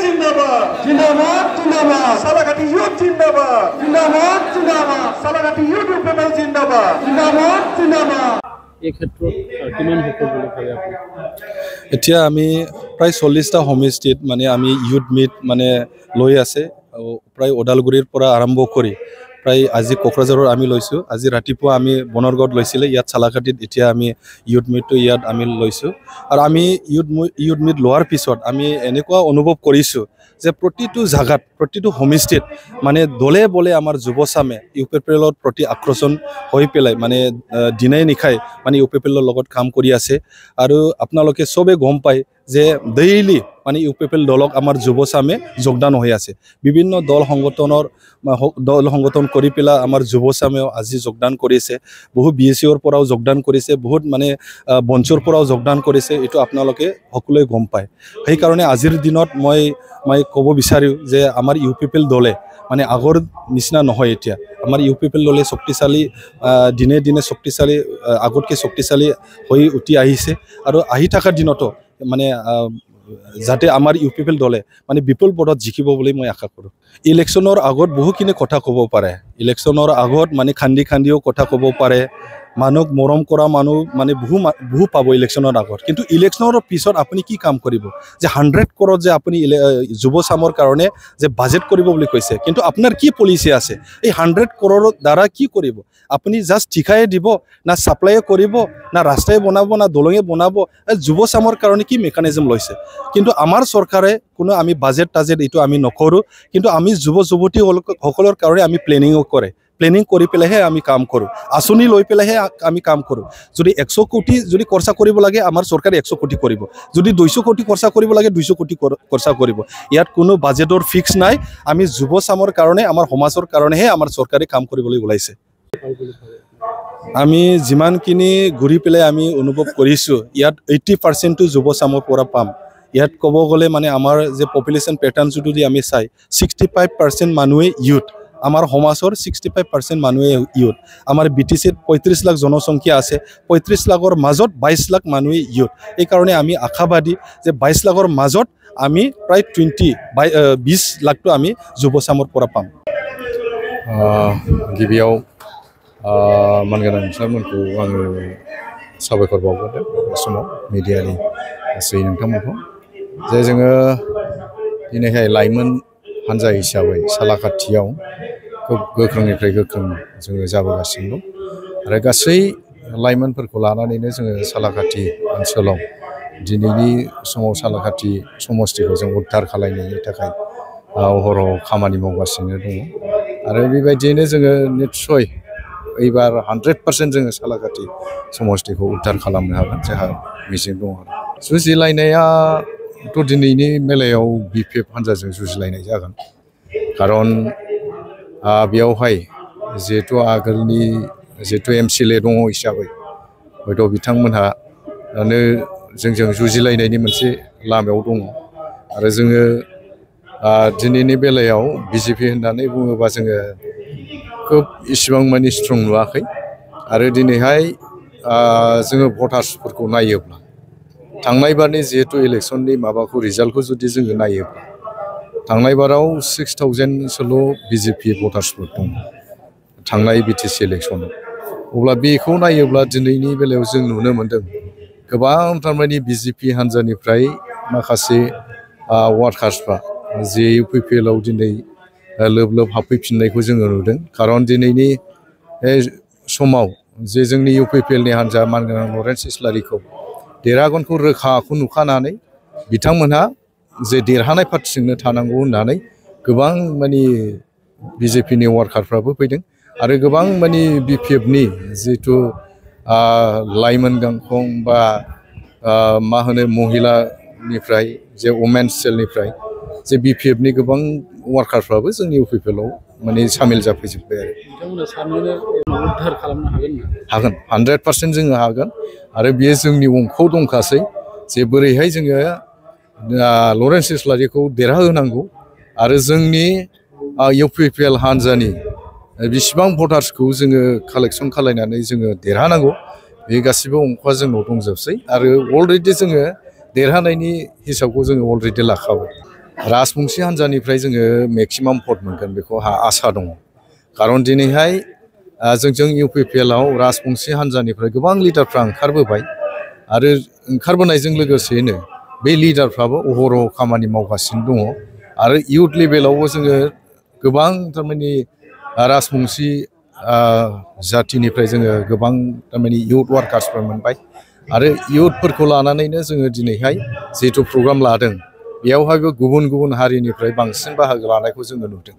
जिंदाबाद जिंदाबाद जिंदाबाद सालाकाटी यूथ जिंदाबाद जिंदाबाद जिंदाबाद सालाकाटी यूथ पैनल जिंदाबाद जिंदाबाद जिंदाबाद এই ক্ষেত্ৰত কিমান সফল বুলি ভাবে আপুনি এতিয়া আমি প্ৰায় 40টা হোমষ্টেত মানে আমি ইউথ মিট মানে লৈ আছে প্ৰায় ওদালগুৰিৰ পৰা আৰম্ভ কৰি প্ৰায় আজি কোকৰাঝাৰৰ আমি লৈছো আজি ৰাতিপুৱা আমি বনৰগড়ত লৈছিলে ইয়াত চালাকাটিত এতিয়া আমি ইউথ মিটটো ইয়াত আমি লৈছো আৰু আমি ইউথ মিট লোৱাৰ পিছত আমি এনেকুৱা অনুভৱ কৰিছো যে প্ৰতিটো জাগাত প্ৰতিটো হোমষ্টেত মানে দলে বলে আমাৰ যুৱচামে ইউপিপিএলৰ প্ৰতি আকৰ্ষণ হৈ পেলাই মানে দিনাই নিখাই মানে ইউপিপিএলৰ লগত কাম কৰি আছে আৰু আপোনালোকে সবে গম পায় যে ডেইলি মানে ইউপিপিএল দলক আমাৰ যুৱচামে যোগদান হৈ আছে বিভিন্ন দল সংগঠন কৰি পেলাই আমাৰ যুৱচামেও আজি যোগদান কৰিছে বহু বিএসিৰ পৰাও যোগদান কৰিছে বহুত মানে বঞ্চৰ পৰাও যোগদান কৰিছে এটো আপোনালোকে সকলোৱে গম পায় সেই কাৰণে আজিৰ দিনত মই ক'ব বিচাৰো যে আমাৰ ইউপিপিএল দলে মানে আগৰ নিচিনা নহয় এতিয়া আমাৰ ইউপিপিএল দলে শক্তিশালী দিনে দিনে শক্তিশালী আগতকে শক্তিশালী হৈ উঠি আহিছে আৰু আহি থকা দিনতো মানে যাতে আমাৰ ইউপিপিএল দলে মানে বিপুল পদত জিকিব বুলি মই আশা কৰো ইলেকশ্যনৰ আগত বহুখিনি কথা ক'ব পাৰে ইলেকশ্যনৰ আগত মানে খান্দিও কথা ক'ব পাৰে মানুহ মৰম কৰা মানুহ মানে বহু পাব ইলেকশ্যনৰ আগত কিন্তু ইলেকশ্যনৰ পিছত আপুনি কি কাম কৰিব যে 100 কৰড যে আপুনি যুৱচামৰ কাৰণে যে বাজেট কৰিব বুলি কৈছে কিন্তু আপোনাৰ কি পলিচি আছে এই 100 কৰডৰ দ্বাৰা কি কৰিব আপুনি জাস্ট ঠিকাই দিব না সাপ্লাই কৰিব না ৰাস্তাই বনাব না দলঙে বনাব যুৱচামৰ কাৰণে কি মেকানিজম লৈছে কিন্তু আমাৰ চৰকাৰে কোনো আমি বাজেট এটো আমি নকৰো কিন্তু আমি যুৱতী সকলৰ কাৰণে আমি প্লেনিং কৰি পেলাইহে আমি কাম কৰো আসনি লৈ পেলাইহে আমি কাম কৰো যদি 100 কোটি যদি খৰচা কৰিব লাগে আমাৰ চৰকাৰে 100 কোটি কৰিব যদি 200 কোটি খৰচা কৰিব লাগে 200 কোটি খৰচা কৰিব ইয়াত কোনো বাজেটৰ ফিক্স নাই আমি যুৱচামৰ কাৰণে আমাৰ সমাজৰ কাৰণেহে আমাৰ চৰকাৰে কাম কৰিবলৈ ওলাইছে আমি যিমানখিনি ঘূৰি পেলাই আমি অনুভৱ কৰিছো ইয়াত 80% টো যুৱচামৰ পৰা পাম ইয়াত ক'ব গ'লে মানে আমাৰ যে পপুলেশ্যন প্যাটাৰ্ন যদি আমি চাই 65% মানুহে ইউথ আমাৰ সমাজৰ 65% মানুহে ইউথ আমাৰ বিটিসিত 35 লাখ জনসংখ্যা আছে 35 লাখৰ মাজত 22 লাখ মানুহে ইউথ এই কাৰণে আমি আশাবাদী যে 22 লাখৰ মাজত আমি প্ৰায় 20 লাখটো আমি যুৱচামৰ পৰা পাম गिबियाव मानगोनां सारमोनखौ आङो साबायखर बावगोरदों समाव मिडियानि गासै नोंथांमोनखौ जे जोङो दिनैहाय लाइमोन हानजा हिसाबै सालाकाटियाव खोब गोख्रोंनिफ्राय गोख्रों जोङो जाबोगासिनो दं आरो गासै लाइमोनफोरखौ लानानैनो जोङो सालाकाटि ओनसोलाव दिनैनि समाव सालाकाटि समष्टिखौ जों उद्धार खालामनायनि थाखाय हराव खामानि मावगासिनो दङ आरो बेबायदियैनो जोङो निश्चय एबार 100% जोङो सालाकाटि समष्टिखौ उद्धार खालामनो हागोन जोंहा मिजिं दङ आरो जुजिलायनायाथ' दिनैनि मेलायाव बिपिएफ हानजाजों जुजिलायनाय जागोन खारन बेयावहाय जिहेतु आगोलनि जिहेतु एमसिएलए दङ हिसाबै हयथ' बिथांमोनहा जोंजों जुजिलायनायनि मोनसे लामायाव दङ आरो जोङो दिनैनि बेलायाव बिजेपि होननानै बुङोबा जोङो खोब इसिबां मानि स्ट्रं नुवाखै आरो दिनैहाय जोङो भटार्सफोरखौ नायोब्ला थांनाय बारनि जिहेतु इलेक्शननि माबाखौ रिजाल्टखौ जुदि जोङो नायोब्ला थांनाय बाराव 6000 सोल' बिजेपि भटार्सफोर दं थांनाय बिटिसि इलेक्शनाव अब्ला बेखौ नायोब्ला दिनैनि बेलायाव जों नुनो मोन्दों गोबां थारमानि बिजेपि हानजानिफ्राय माखासे वार्कार्सफ्रा जे इउपिपिएलआव दिनै लोब हाबफैफिननायखौ जोङो नुदों खारन दिनैनि समाव जे जोंनि इउपिपिएलनि हानजा मानगोनां लरेन्स इस्लारिखौ देरहागोनखौ रोखाखौ नुखानानै बिथांमोनहा जे देरहानाय पार्टिजोंनो थानांगौ होननानै गोबां मानि बिजेपिनि वार्कारफ्राबो फैदों आरो गोबां मानि बिपिएफनि जिहेतु लाइमोन गांखं बा मा होनो महिलानिफ्राय जे वमेन्स सेलनिफ्राय जे बिपिएफनि गोबां वार्कारफ्राबो जोंनि इउपिपिएलआव माने सामिल जाफैजोब्बाय आरो हागोन 100% जोङो हागोन आरो बेयो जोंनि अंखआव दंखासै जे बोरैहाय जोङो लरेन्स इस्लारिखौ देरहाहोनांगौ आरो जोंनि इउपिपिएल हानजानि बेसेबां भटार्सखौ जोङो कालेक्सन खालामनानै जोङो देरहानांगौ बे गासिबो अंखआ जोंनाव दंजोबसै आरो अलरेडि जोङो देरहानायनि हिसाबखौ जोङो अलरेडि लाखाबाय राजबंसि हान्जानिफ्राय जोङो मेक्सिमाम भट मोनगोन बेखौ आसा दङ खारन दिनैहाय जों UPPL आव राजबंसि हान्जानिफ्राय गोबां लिडारफ्रा ओंखारबोबाय आरो ओंखारबोनायजों लोगोसेनो बे लिडारफ्राबो अहरह खामानि मावगासिनो दङ आरो इउथ लेभेलावबो जोङो गोबां थारमाने राजबंसि जातिनिफ्राय जोङो गोबां थारमाने इउथ वार्कार्सफोर मोनबाय आरो इउथफोरखौ लानानैनो जोङो दिनैहाय जिहेतु प्रग्राम लादों बेयावहायबो गुबुन गुबुन हारिनिफ्राय बांसिन बाहागो लानायखौ जोङो नुदों